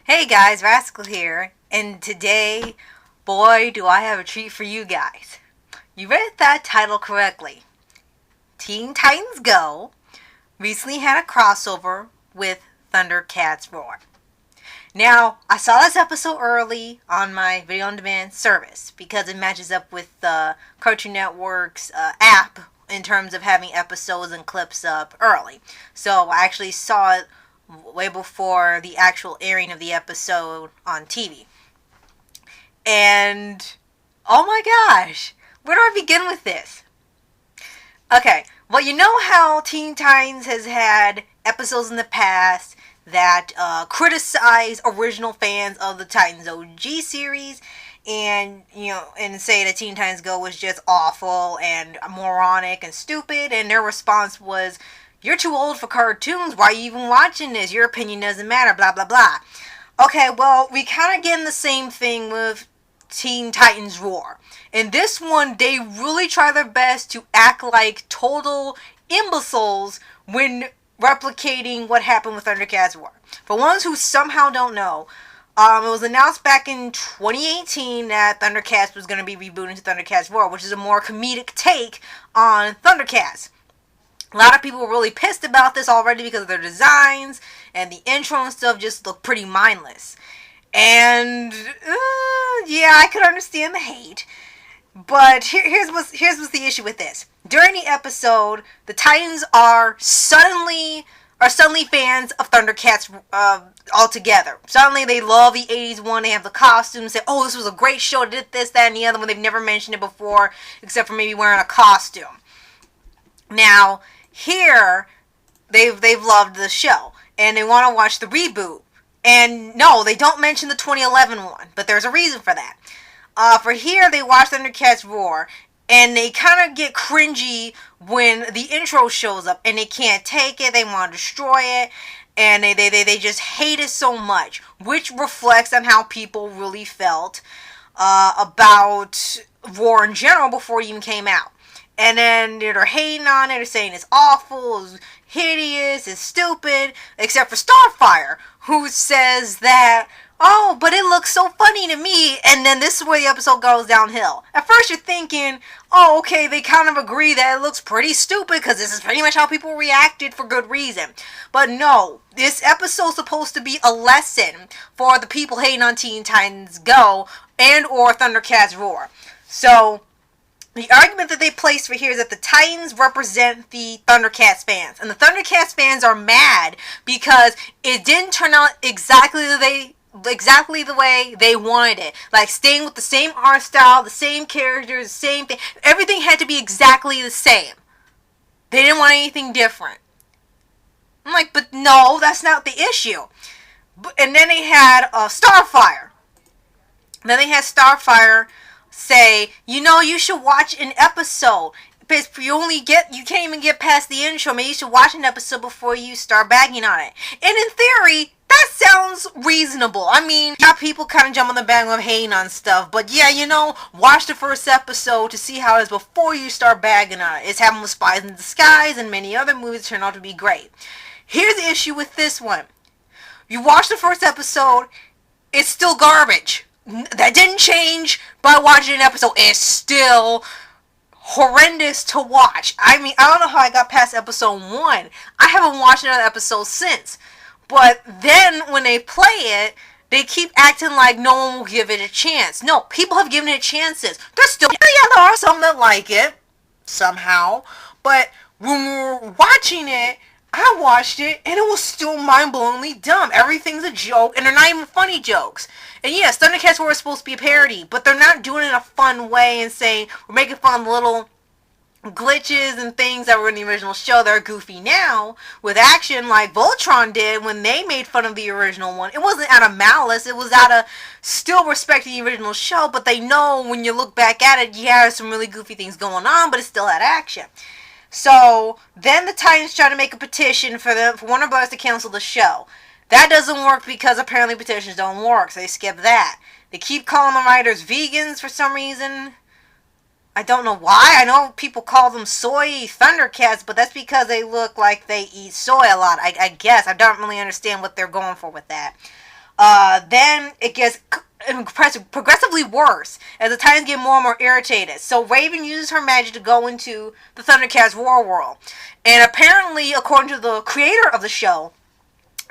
Hey guys, Rascal here, and today, boy, do I have a treat for you guys. You read that title correctly. Teen Titans Go recently had a crossover with Thundercats Roar. Now, I saw this episode early on my video on demand service because it matches up with the Cartoon Network's app in terms of having episodes and clips up early. So I actually saw it way before the actual airing of the episode on TV. And oh my gosh, where do I begin with this? Okay, well, you know how Teen Titans has had episodes in the past that criticize original fans of the Titans OG series, and and say that Teen Titans Go was just awful and moronic and stupid, and their response was, "You're too old for cartoons. Why are you even watching this? Your opinion doesn't matter, blah, blah, blah." Okay, well, we kind of getting the same thing with Teen Titans Roar. In this one, they really try their best to act like total imbeciles when replicating what happened with Thundercats Roar. For ones who somehow don't know, it was announced back in 2018 that Thundercats was going to be rebooted to Thundercats Roar, which is a more comedic take on Thundercats. A lot of people were really pissed about this already because of their designs, and the intro and stuff just looked pretty mindless. And yeah, I could understand the hate. But here's what's the issue with this. During the episode, the Titans are suddenly fans of Thundercats altogether. Suddenly they love the 80s one. They have the costumes. Say, "Oh, this was a great show. Did this, that, and the other one." They've never mentioned it before, except for maybe wearing a costume. Now, here, they've loved the show, and they want to watch the reboot. And no, they don't mention the 2011 one, but there's a reason for that. For here, they watch Thundercats Roar, and they kind of get cringy when the intro shows up, and they can't take it. They want to destroy it, and they just hate it so much, which reflects on how people really felt about Roar in general before it even came out. And then they're hating on it, they're saying it's awful, it's hideous, it's stupid, except for Starfire, who says that, "Oh, but it looks so funny to me," and then this is where the episode goes downhill. At first you're thinking, oh, okay, they kind of agree that it looks pretty stupid, because this is pretty much how people reacted for good reason. But no, this episode's supposed to be a lesson for the people hating on Teen Titans Go and or Thundercats Roar. So the argument that they placed for here is that the Titans represent the Thundercats fans. And the Thundercats fans are mad because it didn't turn out exactly the way they wanted it. Like, staying with the same art style, the same characters, the same thing. Everything had to be exactly the same. They didn't want anything different. I'm like, but no, that's not the issue. And then they had Starfire. Say, you should watch an episode. Because you can't even get past the intro. Maybe you should watch an episode before you start bagging on it. And in theory, that sounds reasonable. I mean, yeah, people kind of jump on the bandwagon of hating on stuff. But yeah, watch the first episode to see how it is before you start bagging on it. It's happened with Spies in Disguise and many other movies turn out to be great. Here's the issue with this one. You watch the first episode, it's still garbage. That didn't change by watching an episode. It's still horrendous to watch. I mean, I don't know how I got past episode 1. I haven't watched another episode since. But then when they play it, they keep acting like no one will give it a chance. No, people have given it chances. There's still, yeah, there are some that like it somehow. But when we're watching it, I watched it, and it was still mind-blowingly dumb. Everything's a joke, and they're not even funny jokes. And yes, Thundercats Roar is supposed to be a parody, but they're not doing it in a fun way and saying, we're making fun of the little glitches and things that were in the original show that are goofy now, with action like Voltron did when they made fun of the original one. It wasn't out of malice, it was out of still respecting the original show, but they know when you look back at it, yeah, there's some really goofy things going on, but it still had action. So then the Titans try to make a petition for Warner Bros. To cancel the show. That doesn't work because apparently petitions don't work, so they skip that. They keep calling the writers vegans for some reason. I don't know why. I know people call them soy Thundercats, but that's because they look like they eat soy a lot, I guess. I don't really understand what they're going for with that. Then it gets progressively worse as the Titans get more and more irritated. So Raven uses her magic to go into the Thundercats Roar world. And apparently, according to the creator of the show,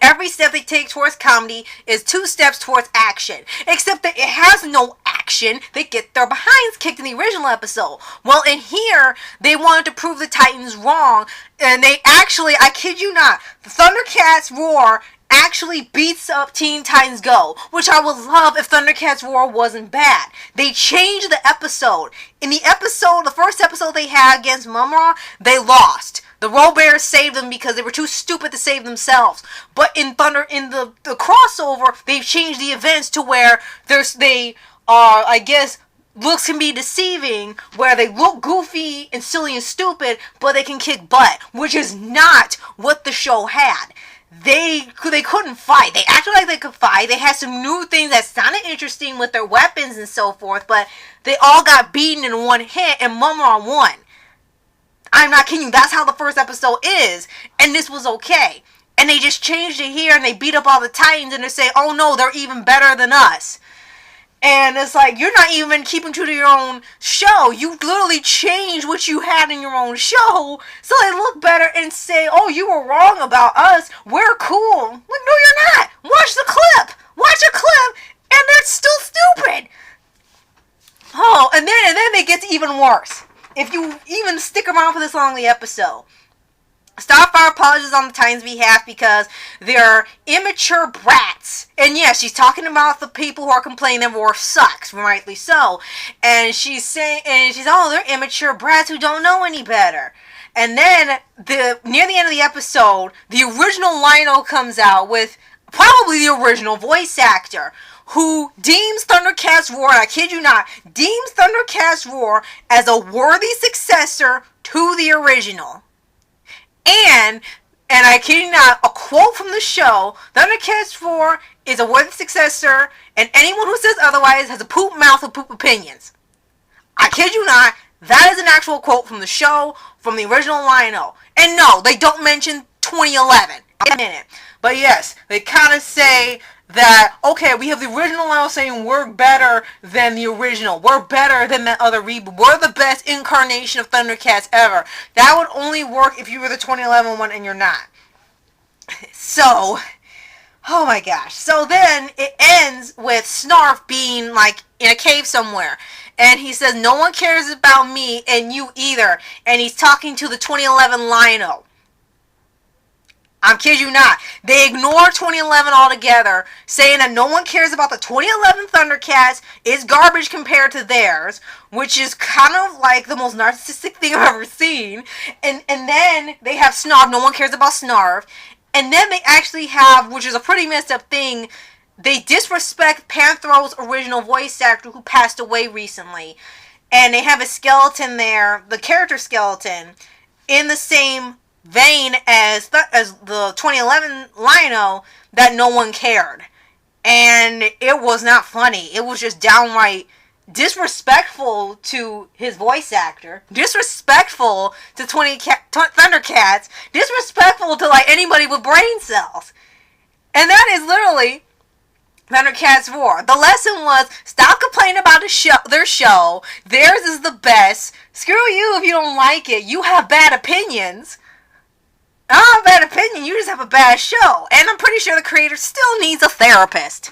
every step they take towards comedy is 2 steps towards action. Except that it has no action. They get their behinds kicked in the original episode. Well, in here, they wanted to prove the Titans wrong. And they actually, I kid you not, the Thundercats Roar actually beats up Teen Titans Go, which I would love if Thundercats Roar wasn't bad. They changed the episode. In the first episode they had against Mumra, they lost. The Robears saved them because they were too stupid to save themselves. But in the crossover, they've changed the events to where they are, I guess, looks can be deceiving, where they look goofy and silly and stupid, but they can kick butt, which is not what the show had. They couldn't fight. They acted like they could fight. They had some new things that sounded interesting with their weapons and so forth, but they all got beaten in one hit, and Mumra won. I'm not kidding you. That's how the first episode is, and this was okay. And they just changed it here, and they beat up all the Titans, and they say, oh no, they're even better than us. And it's like, you're not even keeping true to your own show. You literally changed what you had in your own show so they look better and say, oh, you were wrong about us. We're cool. Like, no, you're not. Watch the clip. Watch a clip, and they're still stupid. Oh, and then it gets even worse. If you even stick around for this long in the episode. Starfire apologizes on the Titans' behalf because they're immature brats. And yeah, she's talking about the people who are complaining that Roar sucks, rightly so. And she's oh, they're immature brats who don't know any better. And then, near the end of the episode, the original Lino comes out with probably the original voice actor, who deems Thundercats Roar, and I kid you not, deems Thundercats Roar as a worthy successor to the original. And I kid you not, a quote from the show, Thundercats Roar is a worthy successor, and anyone who says otherwise has a poop mouth with poop opinions. I kid you not, that is an actual quote from the show, from the original Lino. And no, they don't mention 2011 in a minute. But yes, they kind of say that, okay, we have the original Lino saying we're better than the original. We're better than that other reboot. We're the best incarnation of Thundercats ever. That would only work if you were the 2011 one and you're not. So, oh my gosh. So then it ends with Snarf being like in a cave somewhere. And he says, no one cares about me and you either. And he's talking to the 2011 Lino. I'm kidding you not. They ignore 2011 altogether, saying that no one cares about the 2011 Thundercats. It's garbage compared to theirs, which is kind of like the most narcissistic thing I've ever seen. And then they have Snarf. No one cares about Snarf. And then they actually have, which is a pretty messed up thing, they disrespect Panthro's original voice actor who passed away recently. And they have a skeleton there, the character skeleton, in the same vein as the 2011 Lino, that no one cared. And it was not funny. It was just downright disrespectful to his voice actor, disrespectful to Thundercats, disrespectful to like anybody with brain cells. And that is literally Thundercats Roar. The lesson was, stop complaining about their show. Theirs is the best. Screw you if you don't like it. You have bad opinions. I don't have a bad opinion, you just have a bad show. And I'm pretty sure the creator still needs a therapist.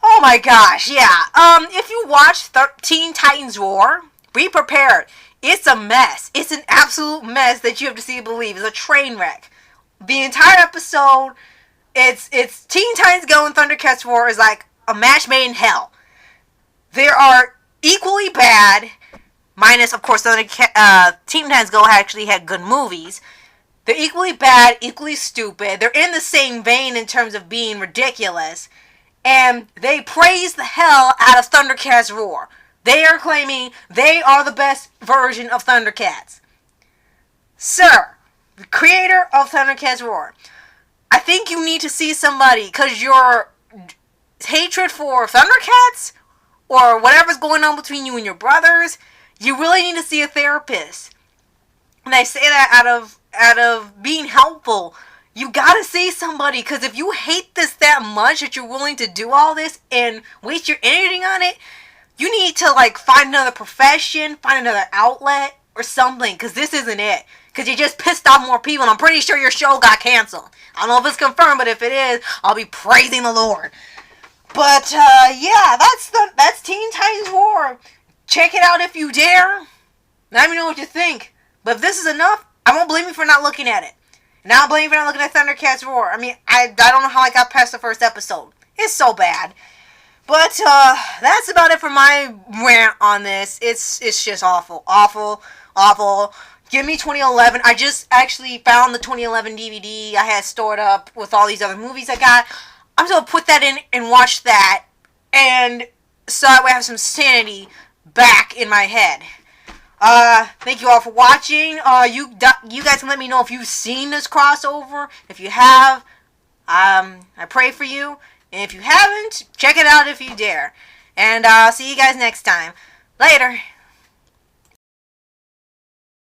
Oh my gosh, yeah. If you watch Teen Titans Roar, be prepared. It's a mess. It's an absolute mess that you have to see and believe. It's a train wreck. The entire episode, it's Teen Titans Go and Thundercats Roar is like a match made in hell. They are equally bad, minus, of course, Teen Titans Go actually had good movies. They're equally bad, equally stupid. They're in the same vein in terms of being ridiculous. And they praise the hell out of Thundercats Roar. They are claiming they are the best version of Thundercats. Sir, the creator of Thundercats Roar, I think you need to see somebody, because your hatred for Thundercats, or whatever's going on between you and your brothers, you really need to see a therapist. And I say that out of being helpful. You gotta see somebody, because if you hate this that much that you're willing to do all this and waste your energy on it, you need to, like, find another profession, find another outlet, or something, because this isn't it. Because you just pissed off more people, and I'm pretty sure your show got canceled. I don't know if it's confirmed, but if it is, I'll be praising the Lord. But, yeah, that's Teen Titans Roar. Check it out if you dare. Let me know what you think. But if this is enough, I won't blame you for not looking at it. And I don't blame you for not looking at Thundercats Roar. I mean, I don't know how I got past the first episode. It's so bad. But, that's about it for my rant on this. It's just awful. Awful. Awful. Give me 2011. I just actually found the 2011 DVD I had stored up with all these other movies I got. I'm just going to put that in and watch that. And so that way I have some sanity back in my head. Thank you all for watching. You guys can let me know if you've seen this crossover. If you have, I pray for you. And if you haven't, check it out if you dare. And I'll see you guys next time. Later.